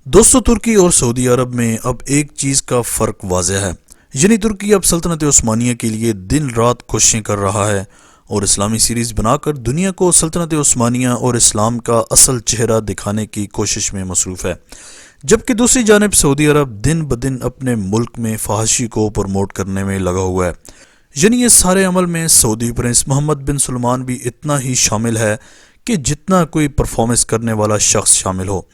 दोस्तों, तुर्की और सऊदी अरब में अब एक चीज़ का फ़र्क वाज़ेह है। यानी तुर्की अब सल्तनत उस्मानिया के लिए दिन रात कोशिशें कर रहा है और इस्लामी सीरीज़ बनाकर दुनिया को सल्तनत उस्मानिया और इस्लाम का असल चेहरा दिखाने की कोशिश में मसरूफ़ है। जबकि दूसरी जानिब सऊदी अरब दिन ब दिन अपने मुल्क में फहाशी को प्रमोट करने में लगा हुआ है। यानी ये सारे अमल में सऊदी प्रिंस मोहम्मद बिन सलमान भी इतना ही शामिल है कि जितना कोई परफॉर्मेंस करने वाला शख्स शामिल हो।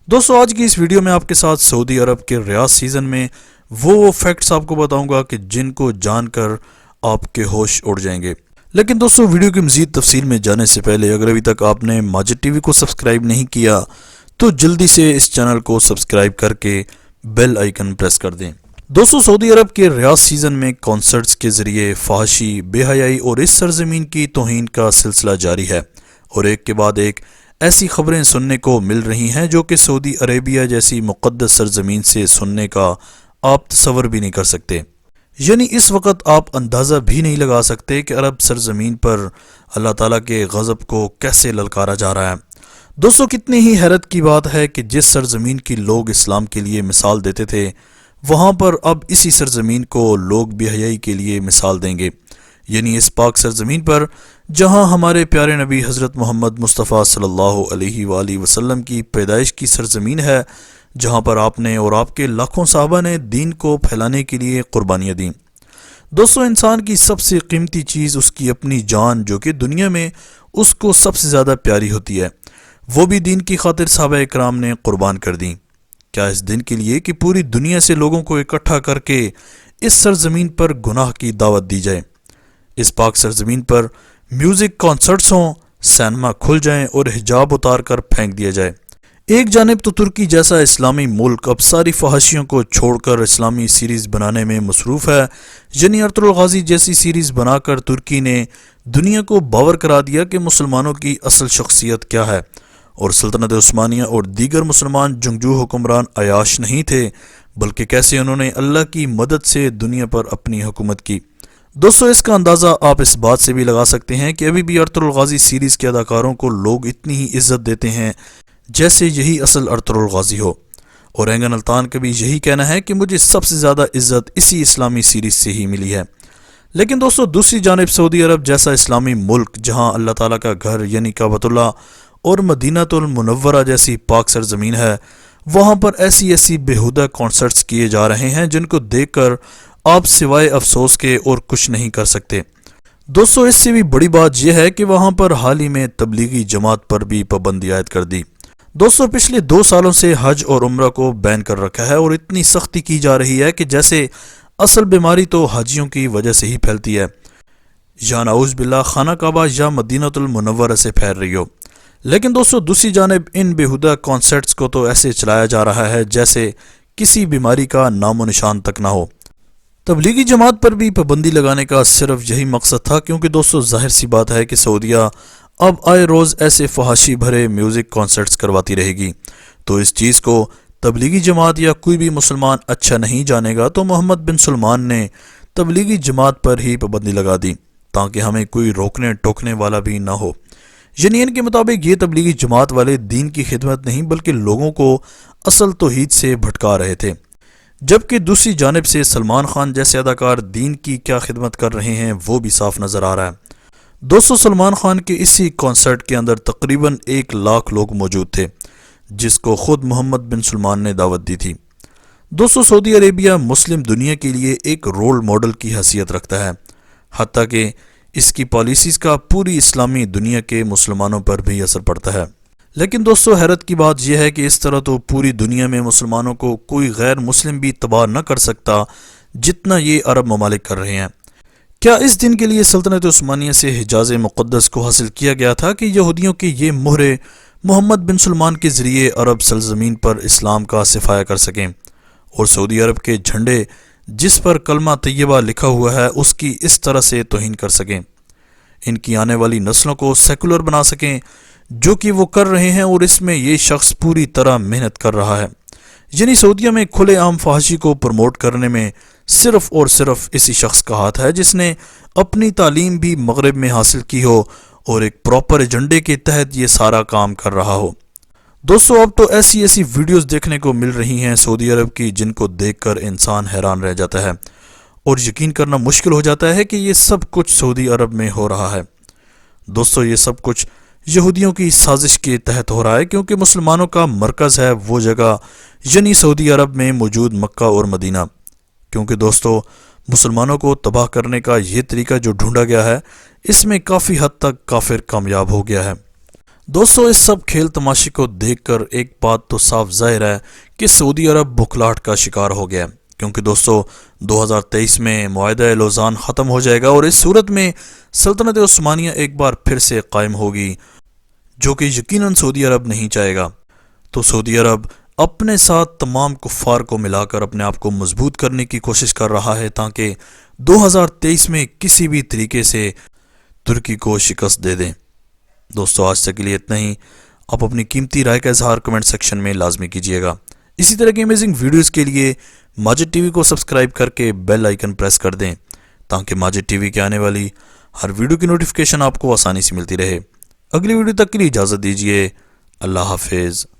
दोस्तों, आज की इस वीडियो में आपके साथ सऊदी अरब के रियाद सीज़न में वो फैक्ट्स आपको बताऊंगा कि जिनको जानकर आपके होश उड़ जाएंगे। लेकिन दोस्तों, वीडियो की मज़ीद तफसील में जाने से पहले अगर अभी तक आपने माजिद टीवी को सब्सक्राइब नहीं किया तो जल्दी से इस चैनल को सब्सक्राइब करके बेल आइकन प्रेस कर दें। दोस्तों, सऊदी अरब के रियाद सीज़न में कॉन्सर्ट्स के ज़रिए फहाशी, बेहयाई और इस सरजमीन की तौहीन का सिलसिला जारी है और एक के बाद एक ऐसी खबरें सुनने को मिल रही हैं जो कि सऊदी अरेबिया जैसी मुक़द्दस सरजमीन से सुनने का आप तसव्वुर भी नहीं कर सकते। यानी इस वक्त आप अंदाज़ा भी नहीं लगा सकते कि अरब सरजमीन पर अल्लाह ताला के गज़ब को कैसे ललकारा जा रहा है। दोस्तों, कितनी ही हैरत की बात है कि जिस सरजमीन की लोग इस्लाम के लिए मिसाल देते थे वहाँ पर अब इसी सरजमीन को लोग बेहयाई के लिए मिसाल देंगे। यानी इस पाक सरजमीन पर जहाँ हमारे प्यारे नबी हज़रत मोहम्मद मुस्तफ़ा सल्लल्लाहु अलैहि वसल्लम की पैदाइश की सरजमीन है, जहाँ पर आपने और आपके लाखों साहबा ने दीन को फैलाने के लिए कुर्बानियाँ दी। दोस्तों, इंसान की सबसे कीमती चीज़ उसकी अपनी जान जो कि दुनिया में उसको सबसे ज़्यादा प्यारी होती है, वो भी दीन की खातिर साहबा इकराम ने कुर्बान कर दी। क्या इस दिन के लिए कि पूरी दुनिया से लोगों को इकट्ठा करके इस सरजमीन पर गुनाह की दावत दी जाए। इस पाक सरजमीन पर म्यूज़िक कॉन्सर्ट्स हों, सिनेमा खुल जाएं और हिजाब उतार कर फेंक दिया जाए। एक जानिब तो तुर्की जैसा इस्लामी मुल्क अब सारी फहाशियों को छोड़कर इस्लामी सीरीज़ बनाने में मसरूफ़ है। यानी अर्तुगरुल गाज़ी जैसी सीरीज़ बनाकर तुर्की ने दुनिया को बावर करा दिया कि मुसलमानों की असल शख्सियत क्या है और सल्तनत उस्मानिया और दीगर मुसलमान जंगजू हुक्मरान अयाश नहीं थे, बल्कि कैसे उन्होंने अल्लाह की मदद से दुनिया पर अपनी हुकूमत की। दोस्तों, इसका अंदाज़ा आप इस बात से भी लगा सकते हैं कि अभी भी अर्तुगरुल गाज़ी सीरीज़ के अदाकारों को लोग इतनी ही इज्जत देते हैं जैसे यही असल अर्तुगरुल गाज़ी हो। और एंगन अल्तान का भी यही कहना है कि मुझे सबसे ज़्यादा इज्जत इसी इस्लामी सीरीज़ से ही मिली है। लेकिन दोस्तों, दूसरी जानिब सऊदी अरब जैसा इस्लामी मुल्क जहाँ अल्लाह ताला का घर यानी काबतुल्लाह और मदीनातुल मुनव्वरा जैसी पाक सरजमीन है, वहाँ पर ऐसी ऐसी बेहुदा कॉन्सर्ट्स किए जा रहे हैं जिनको देखकर आप सिवाय अफसोस के और कुछ नहीं कर सकते। दोस्तों, इससे भी बड़ी बात यह है कि वहाँ पर हाल ही में तबलीगी जमात पर भी पाबंदी आयद कर दी। दोस्तों, पिछले 2 सालों से हज और उम्रा को बैन कर रखा है और इतनी सख्ती की जा रही है कि जैसे असल बीमारी तो हाजियों की वजह से ही फैलती है, या नाउज़ बिल्लाह खाना काबा या मदीनातुल मुनव्वरा से फैल रही हो। लेकिन दोस्तों, दूसरी जानिब इन बेहुदा कॉन्सर्ट्स को तो ऐसे चलाया जा रहा है जैसे किसी बीमारी का नामो निशान तक ना हो। तबलीगी जमात पर भी पाबंदी लगाने का सिर्फ यही मकसद था, क्योंकि दोस्तों जाहिर सी बात है कि सऊदिया अब आए रोज़ ऐसे फहाशी भरे म्यूज़िक कॉन्सर्ट्स करवाती रहेगी। तो इस चीज़ को तबलीगी जमात या कोई भी मुसलमान अच्छा नहीं जानेगा, तो मोहम्मद बिन सलमान ने तबलीगी जमात पर ही पाबंदी लगा दी ताकि हमें कोई रोकने टोकने वाला भी ना हो। यानी इनके मुताबिक ये तबलीगी जमात वाले दीन की खिदमत नहीं बल्कि लोगों को असल तौहीद से भटका रहे थे। जबकि दूसरी जानिब से सलमान खान जैसे अदाकार दीन की क्या खिदमत कर रहे हैं वो भी साफ नज़र आ रहा है। दोस्तों, सलमान खान के इसी कॉन्सर्ट के अंदर तकरीबन 1 लाख लोग मौजूद थे, जिसको खुद मोहम्मद बिन सलमान ने दावत दी थी। दोस्तों, सऊदी अरेबिया मुस्लिम दुनिया के लिए एक रोल मॉडल की हैसियत रखता है, हत्ता कि इसकी पॉलिसीज़ का पूरी इस्लामी दुनिया के मुसलमानों पर भी असर पड़ता है। लेकिन दोस्तों, हैरत की बात यह है कि इस तरह तो पूरी दुनिया में मुसलमानों को कोई गैर मुस्लिम भी तबाह न कर सकता जितना ये अरब ममालिक कर रहे हैं। क्या इस दिन के लिए सल्तनत उस्मानिया से हिजाज़ मुक़द्दस को हासिल किया गया था कि यहूदियों के ये मोहरे मोहम्मद बिन सलमान के ज़रिए अरब सरज़मीन पर इस्लाम का सिफाया कर सकें और सऊदी अरब के झंडे जिस पर कलमा तैयबा लिखा हुआ है उसकी इस तरह से तौहीन कर सकें, इनकी आने वाली नस्लों को सेकुलर बना सकें, जो कि वो कर रहे हैं और इसमें ये शख्स पूरी तरह मेहनत कर रहा है। यानी सऊदीया में खुलेआम फहाशी को प्रमोट करने में सिर्फ और सिर्फ इसी शख्स का हाथ है जिसने अपनी तालीम भी मगरिब में हासिल की हो और एक प्रॉपर एजेंडे के तहत ये सारा काम कर रहा हो। دوستو اب تو ایسی ایسی ویڈیوز دیکھنے کو مل رہی ہیں سعودی عرب کی جن کو دیکھ کر انسان حیران رہ جاتا ہے اور یقین کرنا مشکل ہو جاتا ہے کہ یہ سب کچھ سعودی عرب میں ہو رہا ہے۔ دوستو یہ سب کچھ یہودیوں کی سازش کے تحت ہو رہا ہے، کیونکہ مسلمانوں کا مرکز ہے وہ جگہ یعنی سعودی عرب میں موجود مکہ اور مدینہ۔ کیونکہ دوستو مسلمانوں کو تباہ کرنے کا یہ طریقہ جو ڈھونڈا گیا ہے اس میں کافی حد تک کافر کامیاب ہو گیا ہے۔ دوستو اس سب کھیل تماشے کو دیکھ کر ایک بات تو صاف ظاہر ہے کہ سعودی عرب بکھلاہٹ کا شکار ہو گیا ہے، کیونکہ دوستو 2023 میں معاہدہ لوزان ختم ہو جائے گا اور اس صورت میں سلطنت عثمانیہ ایک بار پھر سے قائم ہوگی، جو کہ یقیناً سعودی عرب نہیں چاہے گا۔ تو سعودی عرب اپنے ساتھ تمام کفار کو ملا کر اپنے آپ کو مضبوط کرنے کی کوشش کر رہا ہے تاکہ 2023 میں کسی بھی طریقے سے ترکی کو شکست دے دیں۔ دوستو آج تک کے لیے اتنا ہی۔ آپ اپنی قیمتی رائے کا اظہار کمنٹ سیکشن میں لازمی کیجیے گا۔ اسی طرح کی امیزنگ ویڈیوز کے لیے ماجد ٹی وی کو سبسکرائب کر کے بیل آئیکن پریس کر دیں تاکہ ماجد ٹی وی کے آنے والی ہر ویڈیو کی نوٹیفیکیشن آپ کو آسانی سے ملتی رہے۔ اگلی ویڈیو تک کے لیے اجازت دیجیے۔ اللہ حافظ۔